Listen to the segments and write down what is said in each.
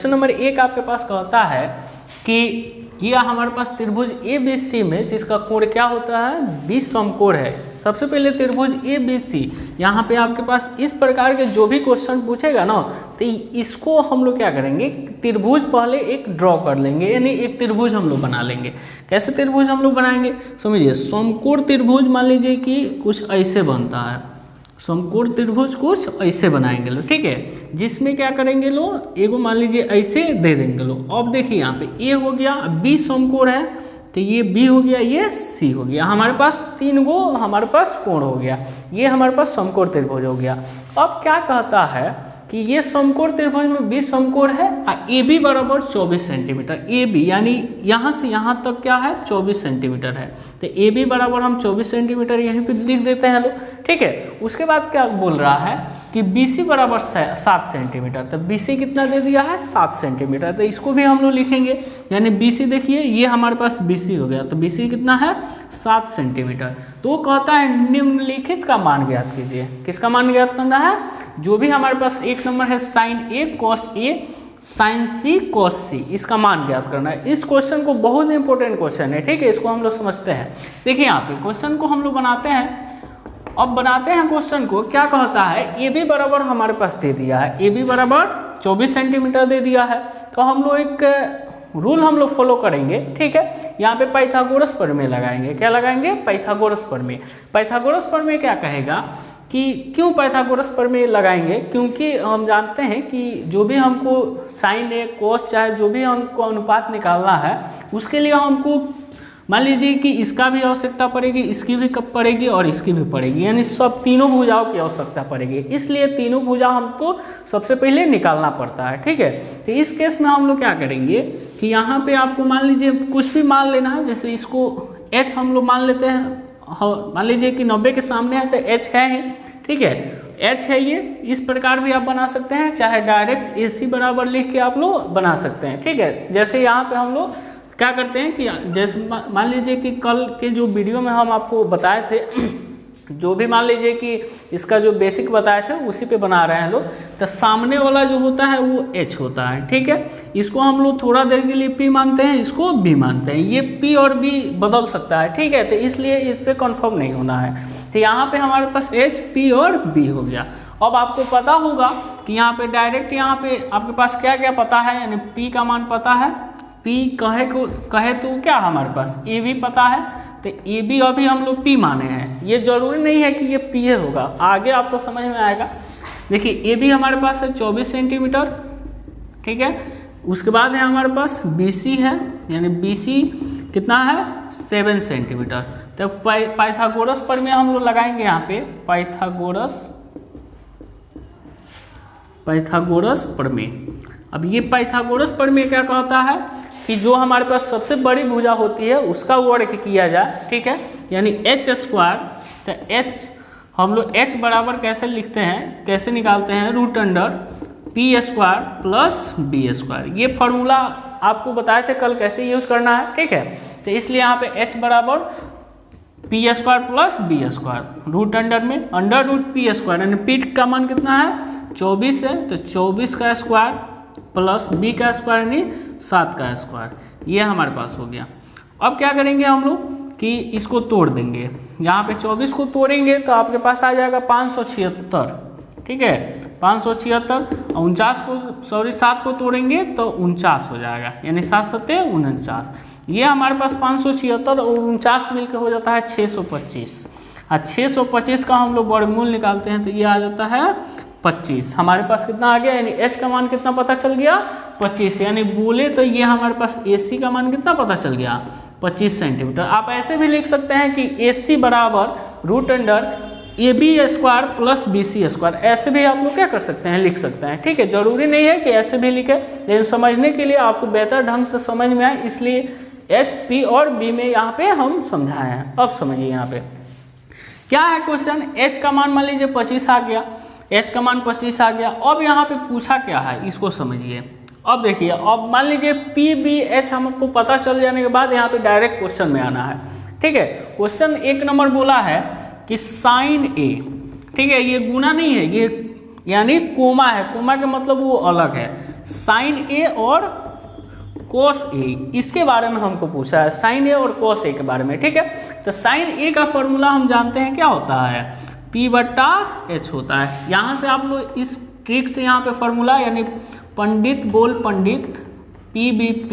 Question number 1 आपके पास कहता है कि यह हमारे पास त्रिभुज ABC में जिसका कोण क्या होता है 20 समकोण है। सबसे पहले त्रिभुज ABC यहाँ पे आपके पास इस प्रकार के जो भी क्वेश्चन पूछेगा ना तो इसको हम लोग क्या करेंगे, त्रिभुज पहले एक ड्रॉ कर लेंगे, यानी एक त्रिभुज हम लोग बना लेंगे। कैसे त्रिभुज हम लोग बनाएंगे समझिए। समकोण त्रिभुज मान लीजिए कि कुछ ऐसे बनता है, समकोण त्रिभुज कुछ ऐसे बनाएंगे लो, ठीक है। जिसमें क्या करेंगे लो, एगो मान लीजिए ऐसे दे देंगे लो। अब देखिए यहाँ पे ए हो गया, बी समकोण है तो ये बी हो गया, ये सी हो गया। हमारे पास 3 गो हमारे पास कोण हो गया, ये हमारे पास समकोण त्रिभुज हो गया। अब क्या कहता है कि ये समकोण त्रिभुज में 20 समकोण है और ए बी बराबर 24 सेंटीमीटर। ए बी यानी यहाँ से यहाँ तक क्या है 24 सेंटीमीटर है, तो ए बी बराबर हम 24 सेंटीमीटर यहीं पे लिख देते हैं लो, ठीक है। उसके बाद क्या बोल रहा है कि बी सी बराबर 7 सेंटीमीटर, तो बी सी कितना दे दिया है 7 सेंटीमीटर, तो इसको भी हम लोग लिखेंगे। यानी बी सी देखिए ये हमारे पास बी सी हो गया, तो बी सी कितना है 7 सेंटीमीटर। तो कहता है निम्नलिखित का मान ज्ञात कीजिए। किसका मान ज्ञात करना है, जो भी हमारे पास एक नंबर है sign A cos A sign C cos सी, इसका मान ज्ञात करना है। इस क्वेश्चन को बहुत इंपॉर्टेंट क्वेश्चन है, ठीक है, इसको हम लोग समझते हैं। देखिए यहाँ पे क्वेश्चन को हम लोग बनाते हैं। अब बनाते हैं क्वेश्चन को, क्या कहता है ए बी बराबर हमारे पास दे दिया है, ए बी बराबर 24 सेंटीमीटर दे दिया है। तो हम लोग एक रूल हम लोग फॉलो करेंगे, ठीक है। यहाँ पे पाइथागोरस प्रमेय लगाएंगे। क्या लगाएंगे, पाइथागोरस प्रमेय। पाइथागोरस प्रमेय क्या कहेगा कि क्यों पाइथागोरस प्रमेय लगाएंगे, क्योंकि हम जानते हैं कि जो भी हमको साइन ए कोस चाहे जो भी हमको अनुपात निकालना है उसके लिए हमको मान लीजिए कि इसका भी आवश्यकता पड़ेगी, इसकी भी कब पड़ेगी और इसकी भी पड़ेगी, यानी सब तीनों भुजाओं की आवश्यकता पड़ेगी। इसलिए तीनों भुजा हमको सबसे पहले निकालना पड़ता है, ठीक है। तो इस केस में हम लोग क्या करेंगे कि यहाँ पे आपको मान लीजिए कुछ भी मान लेना है, जैसे इसको h हम लोग मान लेते हैं। मान लीजिए कि 90 के सामने है तो h है ही, ठीक है, h है ये। इस प्रकार भी आप बना सकते हैं, चाहे डायरेक्ट AC बराबर लिख के आप लोग बना सकते हैं, ठीक है। जैसे यहाँ पे हम लोग क्या करते हैं कि जैसे मान लीजिए कि कल के जो वीडियो में हम आपको बताए थे जो भी मान लीजिए कि इसका जो बेसिक बताए थे उसी पे बना रहे हैं लोग, तो सामने वाला जो होता है वो h होता है, ठीक है। इसको हम लोग थोड़ा देर के लिए p मानते हैं, इसको b मानते हैं। ये p और b बदल सकता है, ठीक है, तो इसलिए इस पर कन्फर्म नहीं होना है। तो यहाँ पे हमारे पास h p और b हो गया। अब आपको पता होगा कि यहाँ पे डायरेक्ट यहाँ पे आपके पास क्या क्या पता है, यानी p का मान पता है, P कहे तो क्या हमारे पास ए बी पता है, तो ए बी अभी हम लोग P माने हैं। ये जरूरी नहीं है कि ये P होगा, आगे आपको समझ में आएगा। देखिए ए बी हमारे पास है 24 सेंटीमीटर, ठीक है। उसके बाद है हमारे पास बी सी है, यानी बी सी कितना है 7 सेंटीमीटर। तो पाइथागोरस प्रमेय हम लोग लगाएंगे यहाँ पे, पाइथागोरस प्रमेय। अब ये पाइथागोरस प्रमेय क्या कहता है कि जो हमारे पास सबसे बड़ी भुजा होती है उसका वर्ग किया जाए, ठीक है, यानी h स्क्वायर। तो h हम लोग h बराबर कैसे लिखते हैं, कैसे निकालते हैं, root under p square plus b square. ये फॉर्मूला आपको बताए थे कल कैसे यूज करना है, ठीक है। तो इसलिए यहाँ पे h बराबर p square plus b square, root under में अंडर रूट p स्क्वायर, यानी p का मान कितना है 24 है, तो 24 का स्क्वायर प्लस b का स्क्वायर यानी 7 का स्क्वायर, ये हमारे पास हो गया। अब क्या करेंगे हम लोग कि इसको तोड़ देंगे। यहाँ पे 24 को तोड़ेंगे तो आपके पास आ जाएगा 576, ठीक है, 576। 49 को 7 को तोड़ेंगे तो 49 हो जाएगा, यानी 7 सत्ते 49। ये हमारे पास 576 और 49 मिलकर हो जाता है 625। और 625 का हम लोग वर्गमूल निकालते हैं तो ये आ जाता है 25। हमारे पास कितना आ गया, यानी h का मान कितना पता चल गया 25, यानी बोले तो ये हमारे पास AC का मान कितना पता चल गया 25 सेंटीमीटर। आप ऐसे भी लिख सकते हैं कि AC बराबर root under AB square plus BC square, ऐसे भी आप लोग क्या कर सकते हैं, लिख सकते हैं, ठीक है। जरूरी नहीं है कि ऐसे भी लिखे, लेकिन समझने के लिए आपको बेहतर ढंग से समझ में आए इसलिए H P और B में यहाँ पे हम समझाए हैं। अब समझिए यहाँ पे क्या है क्वेश्चन, h का मान मान लीजिए 25 आ गया, h का मान 25 आ गया। अब यहाँ पे पूछा क्या है इसको समझिए। अब देखिए, अब मान लीजिए p b h हमको पता चल जाने के बाद यहाँ पे डायरेक्ट क्वेश्चन में आना है, ठीक है। क्वेश्चन 1 नंबर बोला है कि साइन a, ठीक है, ये गुना नहीं है, ये यानी कोमा है, कोमा का मतलब वो अलग है। साइन ए और कोस ए, इसके बारे में हमको पूछा है, साइन ए और कोस ए के बारे में, ठीक है। तो साइन ए का फॉर्मूला हम जानते हैं क्या होता है, P/H होता है। यहाँ से आप लोग इस ट्रिक से यहाँ पे फॉर्मूला यानी पंडित बोल पंडित, PBP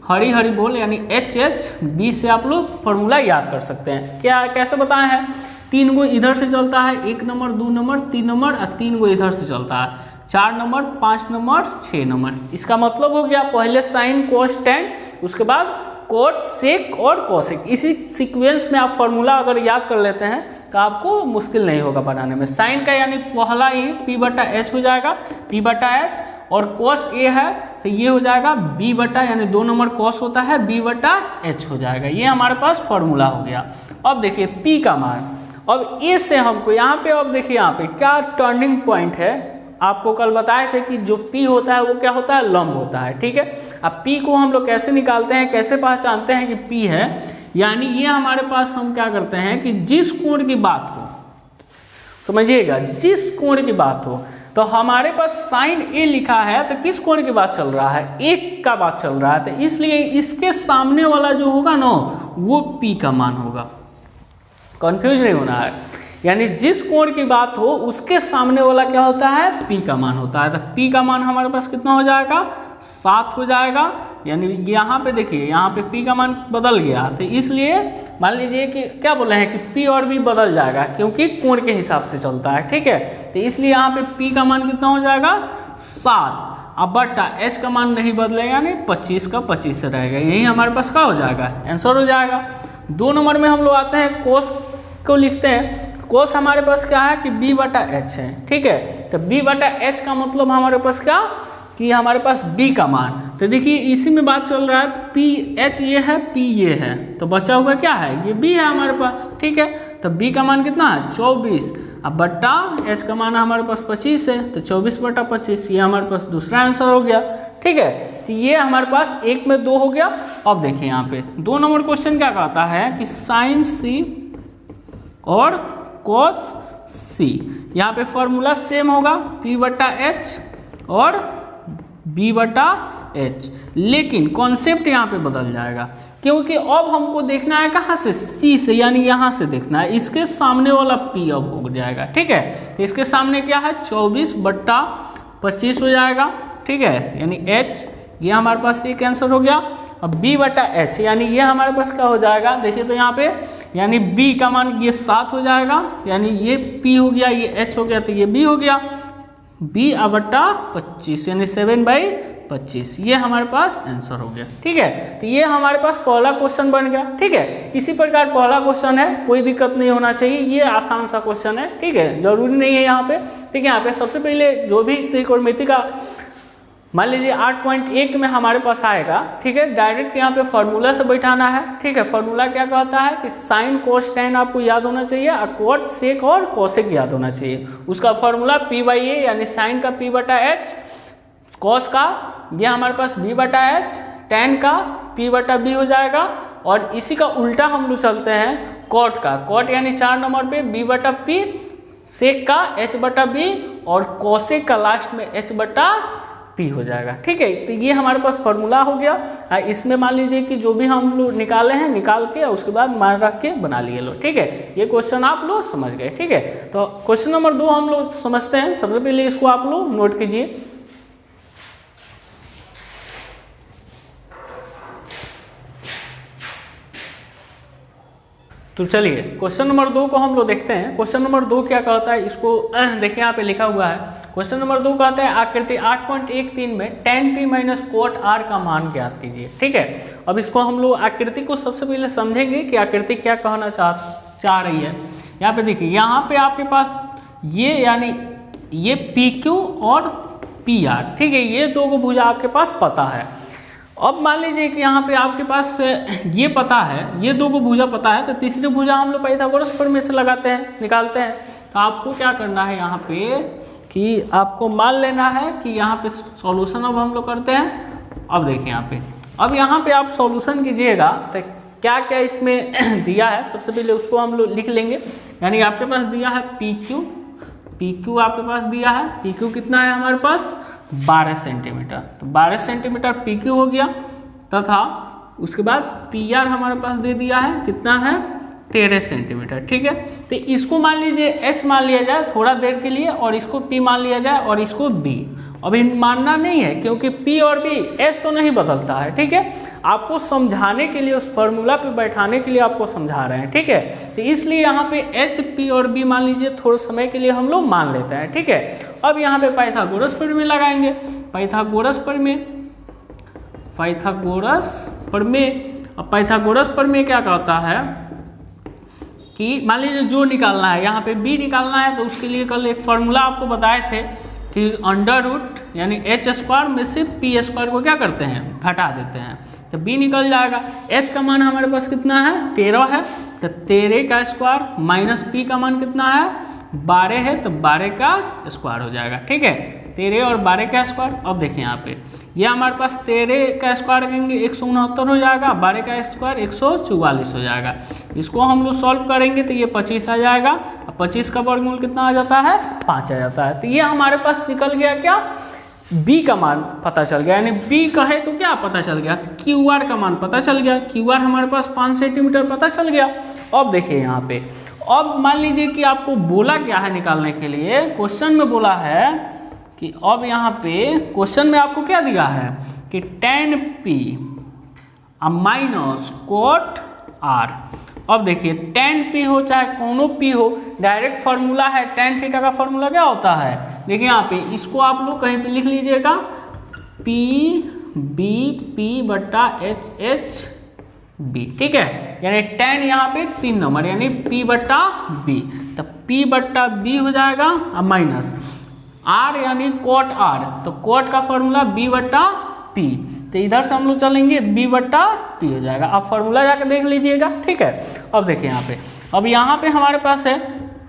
हरी हरी बोल यानी HHB से आप लोग फॉर्मूला याद कर सकते हैं। क्या कैसे बताए हैं, 3 गो इधर से चलता है, 1 नंबर 2 नंबर 3 नंबर और 3 गो इधर से चलता है, 4 नंबर 5 नंबर 6 नंबर। इसका मतलब हो गया पहले साइन कोस टेन, उसके बाद कोट सेक और कोसेक, इसी सीक्वेंस में आप फॉर्मूला अगर याद कर लेते हैं तो आपको मुश्किल नहीं होगा बनाने में। साइन का यानी पहला ही P/H हो जाएगा, P/H, और कोस ए है तो ये हो जाएगा B/ यानी 2 नंबर कोस होता है B/H हो जाएगा। ये हमारे पास फॉर्मूला हो गया। अब देखिए P का मान, अब ए से हमको यहाँ पे, अब देखिए यहाँ पे क्या टर्निंग पॉइंट है, आपको कल बताए थे कि जो P होता है वो क्या होता है, लंब होता है, ठीक है। अब P को हम लोग कैसे निकालते हैं, कैसे पहचानते हैं कि P है, यानी ये हमारे पास हम क्या करते हैं कि जिस कोण की बात हो, समझिएगा, जिस कोण की बात हो, तो हमारे पास साइन ए लिखा है तो किस कोण की बात चल रहा है, एक का बात चल रहा है, तो इसलिए इसके सामने वाला जो होगा ना वो P का मान होगा। कंफ्यूज नहीं होना है, यानी जिस कोण की बात हो उसके सामने वाला क्या होता है, P का मान होता है। तो P का मान हमारे पास कितना हो जाएगा, 7 हो जाएगा। यानी यहाँ पे देखिए, यहाँ पे P का मान बदल गया, तो इसलिए मान लीजिए कि क्या बोले हैं कि P और B बदल जाएगा क्योंकि कोण के हिसाब से चलता है, ठीक है। तो इसलिए यहाँ पे P का मान कितना हो जाएगा, 7। अब बटा H का मान नहीं बदलेगा, यानी 25 का 25 से रहेगा, यही हमारे पास क्या हो जाएगा, आंसर हो जाएगा। 2 नंबर में हम लोग आते हैं, कोस को लिखते हैं। कोस हमारे पास क्या है कि B/H है, ठीक है। तो B/H का मतलब हमारे पास क्या कि हमारे पास B का मान, तो देखिए इसी में बात चल रहा है, PH ये है, P ये है, तो बचा हुआ क्या है, ये B है हमारे पास, ठीक है। तो B का मान कितना है, 24, अब बट्टा H का मान हमारे पास 25 है, तो 24/25, ये हमारे पास दूसरा आंसर हो गया, ठीक है। तो ये हमारे पास 1 में 2 हो गया। अब देखिए यहाँ पे 2 नंबर क्वेश्चन क्या कहता है कि साइन C और कोस C, यहाँ पे फॉर्मूला सेम होगा, P/H और B/H, लेकिन कॉन्सेप्ट यहाँ पे बदल जाएगा क्योंकि अब हमको देखना है कहाँ से, C से, यानी यहाँ से देखना है, इसके सामने वाला P अब हो जाएगा, ठीक है। तो इसके सामने क्या है, 24/25 हो जाएगा, ठीक है, यानी H, ये हमारे पास एक आंसर हो गया। अब B/H यानी ये हमारे पास क्या हो जाएगा, देखिए तो यहाँ पे यानी B का मान ये 7 हो जाएगा, यानी ये P हो गया, ये H हो गया, तो ये B हो गया, B/25 यानी 7/25, ये हमारे पास आंसर हो गया, ठीक है। तो ये हमारे पास पहला क्वेश्चन बन गया, ठीक है। इसी प्रकार पहला क्वेश्चन है, कोई दिक्कत नहीं होना चाहिए, ये आसान सा क्वेश्चन है, ठीक है, जरूरी नहीं है यहाँ पे, ठीक है। यहाँ पे सबसे पहले जो भी त्रिकोणमिति का मान लीजिए 8.1 में हमारे पास आएगा, ठीक है, डायरेक्ट यहाँ पे फॉर्मूला से बैठाना है, ठीक है। फॉर्मूला क्या कहता है कि साइन कोस टेन आपको याद होना चाहिए और कोट सेक और कोसेक याद होना चाहिए। उसका फॉर्मूला P/A यानी साइन का P/H, कोस का ये हमारे पास B/H, टेन का P/B हो जाएगा, और इसी का उल्टा हम लोग चलते हैं कोट का, कोट यानी 4 नंबर पे B/P, सेक का H/B और कोसेक का लास्ट में H/P हो जाएगा, ठीक है। तो ये हमारे पास फॉर्मूला हो गया। इसमें मान लीजिए कि जो भी हम लोग निकाले हैं, निकाल के उसके बाद मान रख के बना लिए लो, ठीक है। ये क्वेश्चन आप लोग समझ गए, ठीक है। तो क्वेश्चन नंबर 2 हम लोग समझते हैं। सबसे पहले इसको आप लोग नोट कीजिए। तो चलिए क्वेश्चन नंबर 2 को हम लोग देखते हैं। क्वेश्चन नंबर 2 क्या कहता है, इसको देखिए यहाँ पे लिखा हुआ है। क्वेश्चन नंबर 2 कहता है आकृति 8.13 में tan P minus cot R का मान ज्ञात कीजिए, ठीक है। अब इसको हम लोग आकृति को सबसे पहले समझेंगे कि आकृति क्या कहना चाह रही है। यहाँ पे देखिए, यहाँ पे आपके पास ये यानी ये PQ और PR, ठीक है, ये दो को भुजा आपके पास पता है। अब मान लीजिए कि यहाँ पे आपके पास ये पता है, ये दो को भुजा पता है, तो तीसरी भुजा हम लोग पाइथागोरस प्रमेय से लगाते हैं, निकालते हैं। तो आपको क्या करना है यहाँ पे कि आपको मान लेना है कि यहाँ पे सॉल्यूशन अब हम लोग करते हैं। अब देखिए यहाँ पे, अब यहाँ पे आप सॉल्यूशन कीजिएगा तो क्या क्या इसमें दिया है, सबसे पहले उसको हम लोग लिख लेंगे। यानी आपके पास दिया है PQ आपके पास दिया है, PQ कितना है हमारे पास 12 सेंटीमीटर। तो 12 सेंटीमीटर पी क्यू हो गया, तथा उसके बाद पी आर हमारे पास दे दिया है, कितना है 13 सेंटीमीटर। ठीक है, तो इसको मान लीजिए एच मान लिया जाए थोड़ा देर के लिए, और इसको पी मान लिया जाए और इसको बी। अभी मानना नहीं है क्योंकि पी और बी एच तो नहीं बदलता है। ठीक है, आपको समझाने के लिए, उस फॉर्मूला पे बैठाने के लिए आपको समझा रहे हैं। ठीक है, तो इसलिए यहाँ पे एच पी और बी मान लीजिए थोड़े समय के लिए हम लोग मान लेते हैं। ठीक है, अब यहाँ पे पाइथागोरस प्रमेय लगाएंगे। पाइथागोरस प्रमेय, अब पाइथागोरस प्रमेय क्या कहता है कि मान लीजिए जो निकालना है, यहाँ पे बी निकालना है, तो उसके लिए कल एक फॉर्मूला आपको बताए थे कि अंडर रूट यानी एच स्क्वायर में से पी स्क्वायर को क्या करते हैं, घटा देते हैं, तो बी निकल जाएगा। एच का मान हमारे पास कितना है 13 है, तो 13 का स्क्वायर माइनस पी का मान कितना है 12 है, तो 12 का स्क्वायर हो जाएगा। ठीक है, 13 और 12 का स्क्वायर। अब देखिए यहाँ पे ये हमारे पास 13 का स्क्वायर करेंगे 169 हो जाएगा, 12 का स्क्वायर 144 हो जाएगा। इसको हम लोग सॉल्व करेंगे तो ये 25 आ जाएगा, और 25 का वर्गमूल कितना आ जाता है 5 आ जाता है। तो ये हमारे पास निकल गया क्या, बी का मान पता चल गया, यानी बी कहे तो क्या पता चल गया, क्यू आर का मान पता चल गया। क्यू आर हमारे पास 5 सेंटीमीटर पता चल गया। अब देखिए यहाँ पे, अब मान लीजिए कि आपको बोला क्या है निकालने के लिए, क्वेश्चन में बोला है कि अब यहाँ पे क्वेश्चन में आपको क्या दिया है कि tan p minus cot r। अब देखिए tan p हो चाहे कोनो p हो, डायरेक्ट फार्मूला है, tan थीटा का फार्मूला क्या होता है, देखिए यहाँ पे इसको आप लोग कहीं पे लिख लीजिएगा p b p बट्टा h h b। ठीक है, यानी tan यहाँ पे 3 नंबर यानी p बट्टा b, तो p बट्टा b हो जाएगा, अब माइनस r यानी कोट r, तो कोट का फॉर्मूला b बट्टा p, तो इधर से हम लोग चलेंगे b बट्टा p हो जाएगा। आप फॉर्मूला जाकर देख लीजिएगा। ठीक है, अब देखिए यहाँ पे, अब यहाँ पे हमारे पास है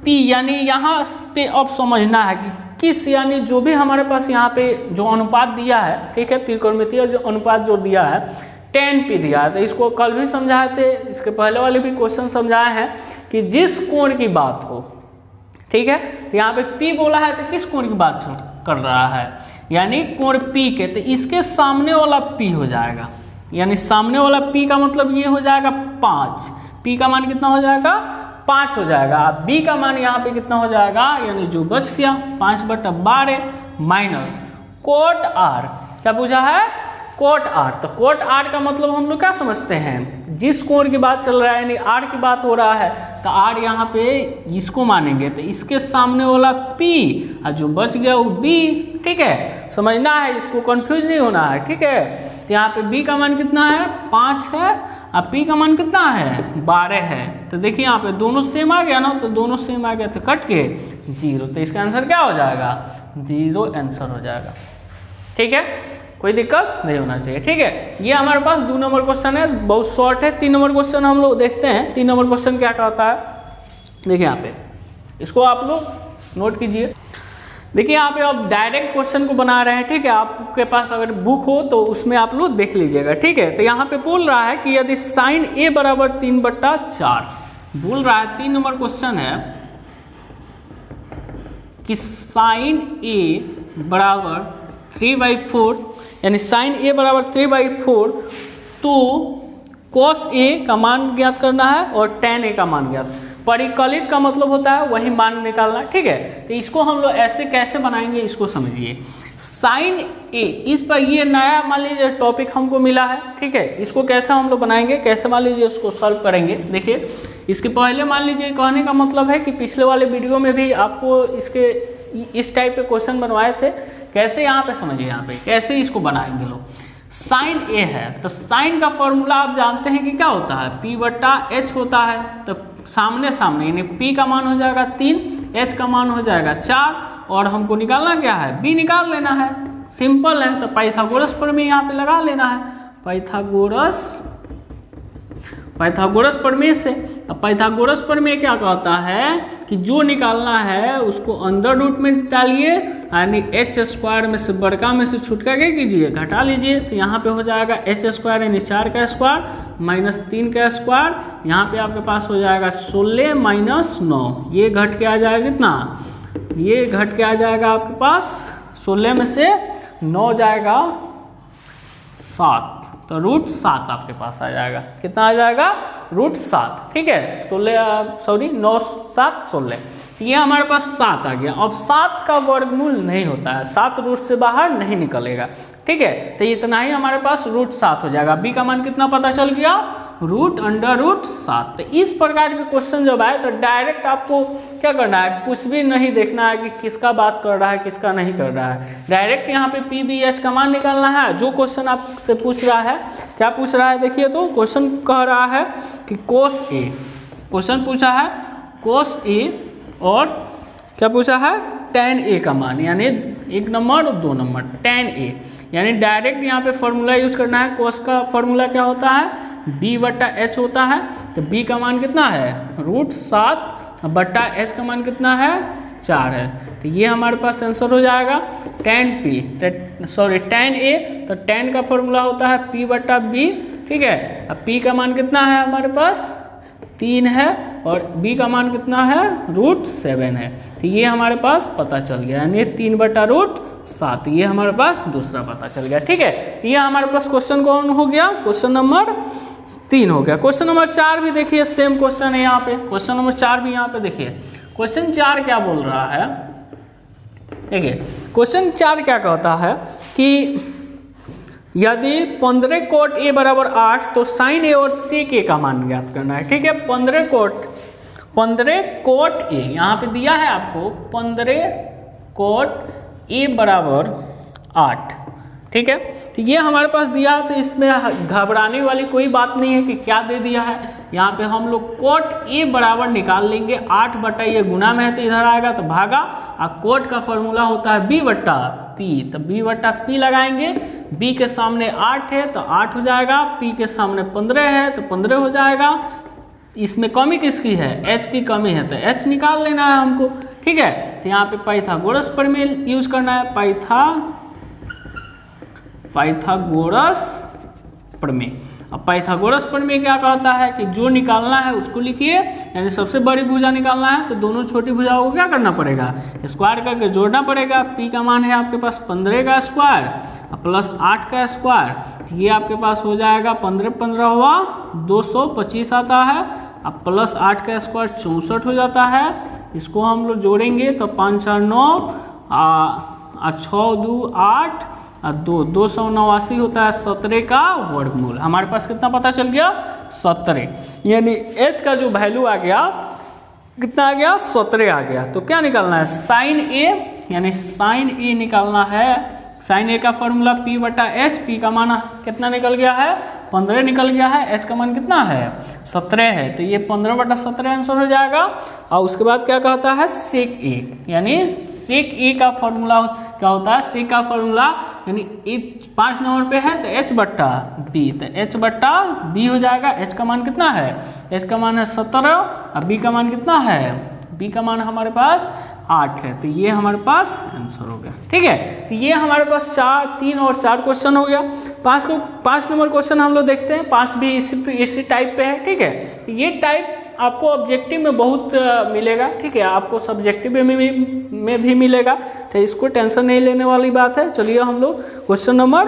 p, यानी यहाँ पे अब समझना है कि किस, यानी जो भी हमारे पास यहाँ पे जो अनुपात दिया है, ठीक है, त्रिकोणमितीय जो अनुपात जो दिया है tan p दिया है, तो इसको कल भी समझाए थे, इसके पहले वाले भी क्वेश्चन समझाए हैं कि जिस कोण की बात हो, ठीक है, तो यहाँ पे P बोला है तो किस कोण की बात कर रहा है, यानी कोण P के, तो इसके सामने वाला P हो जाएगा, यानी सामने वाला P का मतलब ये हो जाएगा 5, P का मान कितना हो जाएगा 5 हो जाएगा। B का मान यहाँ पे कितना हो जाएगा, यानी जो बच गया 5/12 माइनस कोट R, क्या पूछा है कोट R, तो कोट R का मतलब हम लोग क्या समझते हैं, जिस कोण की बात चल रहा है यानी R की बात हो रहा है, तो R यहाँ पे इसको मानेंगे, तो इसके सामने वाला P और जो बच गया वो B। ठीक है, समझना है, इसको कंफ्यूज नहीं होना है। ठीक है, तो यहाँ पे B का मान कितना है 5 है और P का मान कितना है 12 है, तो देखिए यहाँ पे दोनों सेम आ गया ना, तो दोनों सेम आ गया तो कट के 0, तो इसका आंसर क्या हो जाएगा 0 आंसर हो जाएगा। ठीक है, कोई दिक्कत नहीं होना चाहिए। ठीक है, ये हमारे पास 2 नंबर क्वेश्चन है, बहुत शॉर्ट है। 3 नंबर क्वेश्चन हम लोग देखते हैं। 3 नंबर क्वेश्चन क्या कहता है, देखिए यहाँ पे, इसको आप लोग नोट कीजिए। देखिए यहाँ पे आप डायरेक्ट क्वेश्चन को बना रहे हैं। ठीक है, आपके पास अगर बुक हो तो उसमें आप लोग देख लीजिएगा। ठीक है, तो यहाँ पे बोल रहा है कि यदि साइन a बराबर 3/4 बोल रहा है, 3 नंबर क्वेश्चन है कि साइन a बराबर 3/4, यानी साइन a बराबर 3/4, तो कॉस a का मान ज्ञात करना है और tan a का मान ज्ञात, परिकलित का मतलब होता है वही मान निकालना। ठीक है, तो इसको हम लोग ऐसे कैसे बनाएंगे इसको समझिए। साइन a, इस पर ये नया मान लीजिए टॉपिक हमको मिला है। ठीक है, इसको कैसे हम लोग बनाएंगे, कैसे मान लीजिए उसको सॉल्व करेंगे। देखिए, इसके पहले मान लीजिए कहने का मतलब है कि पिछले वाले वीडियो में भी आपको इसके इस टाइप के क्वेश्चन बनवाए थे, कैसे यहाँ पे समझिए, यहाँ पे कैसे इसको बनाएंगे लोग। साइन a है तो साइन का फॉर्मूला आप जानते हैं कि क्या होता है P/H होता है, तो सामने सामने यानी P का मान हो जाएगा 3, H का मान हो जाएगा 4, और हमको निकालना क्या है B निकाल लेना है, सिंपल है। तो पाइथागोरस प्रमेय यहाँ पे लगा लेना है, पाइथागोरस प्रमेय से। अब पाइथागोरस प्रमेय क्या कहता है कि जो निकालना है उसको अंडर रूट में डालिए, यानी h स्क्वायर में से बड़का में से छुटका क्या कीजिए घटा लीजिए, तो यहाँ पे हो जाएगा h स्क्वायर यानी 4 का स्क्वायर माइनस 3 का स्क्वायर, यहाँ पे आपके पास हो जाएगा 16 माइनस 9, ये घट के आ जाएगा कितना, ये घट के आ जाएगा आपके पास 16 में से 9 जाएगा 7, तो √7 आपके पास आ जाएगा। कितना आ जाएगा? √7। ठीक है, 9 7 16, तो ये हमारे पास 7 आ गया। अब 7 का वर्गमूल नहीं होता है, 7 रूट से बाहर नहीं निकलेगा। ठीक है, तो इतना ही हमारे पास √7 हो जाएगा। बी का मान कितना पता चल गया? √7। तो इस प्रकार के क्वेश्चन जब आए तो डायरेक्ट आपको क्या करना है, कुछ भी नहीं देखना है कि किसका बात कर रहा है किसका नहीं कर रहा है। डायरेक्ट यहाँ पे PBH का मान निकालना है। जो क्वेश्चन आपसे पूछ रहा है, क्या पूछ रहा है देखिए, तो क्वेश्चन कह रहा है कि cos A, क्वेश्चन पूछा है cos A और क्या पूछा है tan A का मान, यानी 1 नंबर और 2 नंबर tan A, यानी डायरेक्ट यहाँ पे फॉर्मूला यूज करना है। cos का फॉर्मूला क्या होता है? B/H होता है। तो B का मान कितना है? √7/H का मान कितना है? 4 है। तो ये हमारे पास आंसर हो जाएगा tan A। तो tan का फॉर्मूला होता है P/B। ठीक है, अब P का मान कितना है हमारे पास? 3 है और B का मान कितना है? √7 है। तो ये हमारे पास पता चल गया, यानी 3/√7, ये हमारे पास दूसरा पता चल गया। ठीक है, तो ये हमारे पास क्वेश्चन कौन हो गया? क्वेश्चन नंबर 3 हो गया। क्वेश्चन नंबर 4 भी देखिए, सेम क्वेश्चन है यहाँ पे। क्वेश्चन नंबर 4 भी यहाँ पे देखिए। क्वेश्चन 4 क्या बोल रहा है? देखिए क्वेश्चन 4 क्या कहता है कि यदि 15 cot A बराबर 8 तो sin A और sec A का मान ज्ञात करना है। ठीक है, 15 cot A यहाँ पे दिया है आपको 15 cot A बराबर 8। ठीक है, तो ये हमारे पास दिया है, तो इसमें घबराने वाली कोई बात नहीं है कि क्या दे दिया है। यहाँ पे हम लोग cot A बराबर निकाल लेंगे, 8 बटा ये गुना में है तो इधर आएगा तो भागा, और cot का फॉर्मूला होता है B/P, तो B/P लगाएंगे। B के सामने 8 है तो 8 हो जाएगा, P के सामने 15 है तो 15 हो जाएगा। इसमें कमी किसकी है? H की कमी है, तो H निकाल लेना है हमको। ठीक है, तो यहाँ पे पाइथागोरस प्रमेय यूज करना है, पाइथागोरस प्रमेय। अब पाइथागोरस प्रमेय क्या कहता है कि जो निकालना है उसको लिखिए, यानी सबसे बड़ी भुजा निकालना है तो दोनों छोटी भुजाओं को क्या करना पड़ेगा? स्क्वायर करके जोड़ना पड़ेगा। P का मान है आपके पास 15 का स्क्वायर प्लस 8 का स्क्वायर, ये आपके पास हो जाएगा 15 हुआ 225 आता है, अब प्लस 8 का स्क्वायर 64 हो जाता है। इसको हम लोग जोड़ेंगे तो 5 4 9 6 2 8 289 होता है 17 का वर्गमूल। हमारे पास कितना पता चल गया? 17, यानी H का जो वैल्यू आ गया कितना आ गया? 17 आ गया। तो क्या निकालना है? sin A, यानी sin A निकालना है। sin A का फॉर्मूला P/H, P का मान कितना निकल गया है? 15 निकल गया है। H का मान कितना है? 17 है, तो ये 15/17 आंसर हो जाएगा। और उसके बाद क्या कहता है? sec A, यानी sec A का फॉर्मूला क्या होता है? sec का फॉर्मूला यानी 5 नंबर पे है तो H/B, तो H/B हो जाएगा। H का मान कितना है? H का मान है 17 और B का मान कितना है? B का मान हमारे पास 8 है, तो ये हमारे पास आंसर हो गया। ठीक है, तो ये हमारे पास 3 और 4 क्वेश्चन हो गया। 5 नंबर क्वेश्चन हम लोग देखते हैं। 5 भी इसी टाइप पे है। ठीक है, तो ये टाइप आपको ऑब्जेक्टिव में बहुत मिलेगा। ठीक है, आपको सब्जेक्टिव में भी मिलेगा, तो इसको टेंशन नहीं लेने वाली बात है। चलिए हम लोग क्वेश्चन नंबर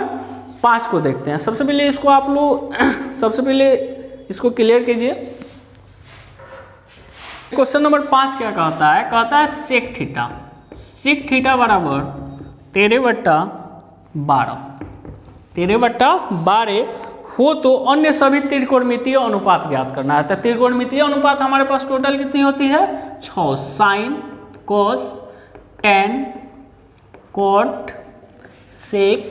5 को देखते हैं। सबसे पहले इसको आप लोग इसको क्लियर कीजिए। क्वेश्चन नंबर 5 क्या कहता है? कहता है sec थीटा बराबर 13/12 हो तो अन्य सभी त्रिकोणमितीय अनुपात ज्ञात करना है। तो त्रिकोणमितीय अनुपात हमारे पास टोटल कितनी होती है? 6, sin, cos, tan, cot, sec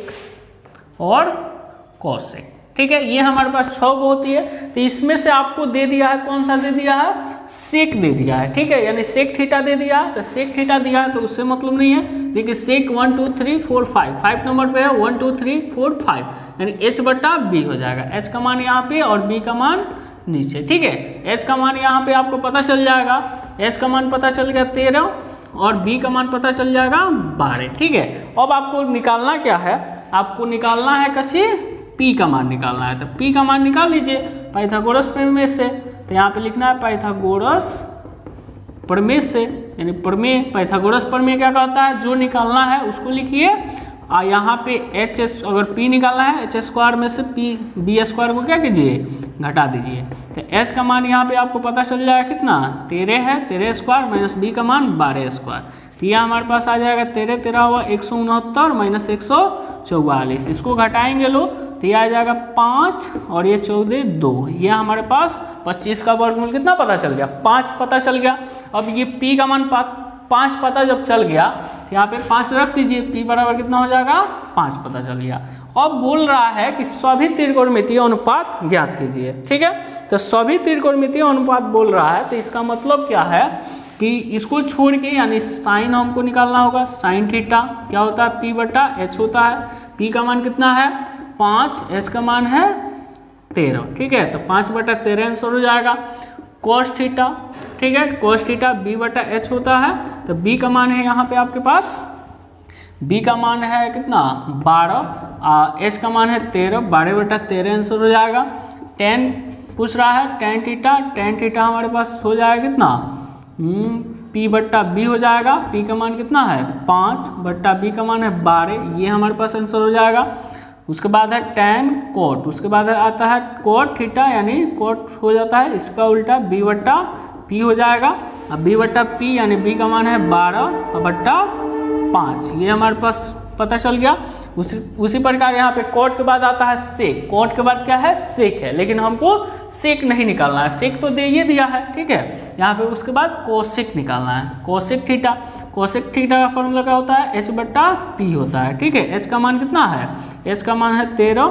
और cosec। ठीक है, ये हमारे पास 6 को होती है। तो इसमें से आपको दे दिया है, कौन सा दे दिया है? सेक दे दिया है। ठीक है, यानी सेक थीटा दे दिया, तो सेक थीटा दिया है तो उससे मतलब नहीं है। देखिए सेक 1 2 3 4 5 नंबर पे है, 1 2 3 4 5, यानी H/B हो जाएगा। H का मान यहाँ पे और B का मान नीचे। ठीक है, H का मान यहाँ पे आपको पता चल जाएगा। H का मान पता चल गया 13 और B का मान पता चल जाएगा 12। ठीक है, अब आपको निकालना क्या है? आपको निकालना है कसी P का मान निकालना है। तो P का मान निकाल लीजिए पाइथागोरस प्रमेय से। तो यहाँ पे लिखना है पाइथागोरस प्रमेय से, यानी प्रमेय पाइथागोरस प्रमेय क्या कहता है? जो निकालना है उसको लिखिए यहाँ पे एच अगर पी निकालना है, एच स्क्वायर में से पी बी स्क्वायर को क्या कीजिए, घटा दीजिए। तो एच का मान यहाँ पे आपको पता चल जाएगा कितना, 13 है, 13 स्क्वायर माइनस बी का मान 12 स्क्वायर। तो यह हमारे पास आ जाएगा 13 13 हुआ 169 माइनस 144, इसको घटाएंगे लो तो यह आ जाएगा 5 और ये 14 2, ये हमारे पास 25 का वर्गमूल कितना पता चल गया, 5 पता चल गया। अब ये p का मान 5 पता जब चल गया तो यहाँ पे 5 रख दीजिए, p बराबर कितना हो जाएगा, 5 पता चल गया। अब बोल रहा है कि सभी त्रिकोणमितीय अनुपात ज्ञात कीजिए, ठीक है। तो सभी त्रिकोणमितीय अनुपात बोल रहा है, तो इसका मतलब क्या है कि इसको छोड़ के यानी साइन हमको निकालना होगा, साइन थीटा क्या होता है, p बटा h होता है। p का मान कितना है 5, h का मान है 13, ठीक है। तो 5 बटा 13 आंसर हो जाएगा। कोस थीटा, ठीक है, कोस थीटा b बटा h होता है। तो b का मान है यहाँ पे आपके पास, b का मान है कितना 12, h का मान है 13, 12 बटा 13 आंसर हो जाएगा। टेन पूछ रहा है, टेन थीटा हमारे पास हो जाएगा कितना, p बट्टा b हो जाएगा। p का मान कितना है 5 बट्टा b का मान है 12, ये हमारे पास आंसर हो जाएगा। उसके बाद है टेन कोट, उसके बाद आता है कोट थीटा यानी कोट हो जाता है इसका उल्टा b बट्टा p हो जाएगा। अब b बट्टा p यानी b का मान है 12 बट्टा 5, ये हमारे पास पता चल गया। उसी प्रकार यहाँ पे कोट के बाद आता है सेक, कोट के बाद क्या है सेक है, लेकिन हमको सेक नहीं निकालना है, सेक तो दे ये दिया है, ठीक है। यहाँ पे उसके बाद कोसेक निकालना है, कोसेक थीटा, कोसेक थीटा का फॉर्मूला क्या होता है, h बट्टा p होता है, ठीक है। h का मान कितना है, h का मान है 13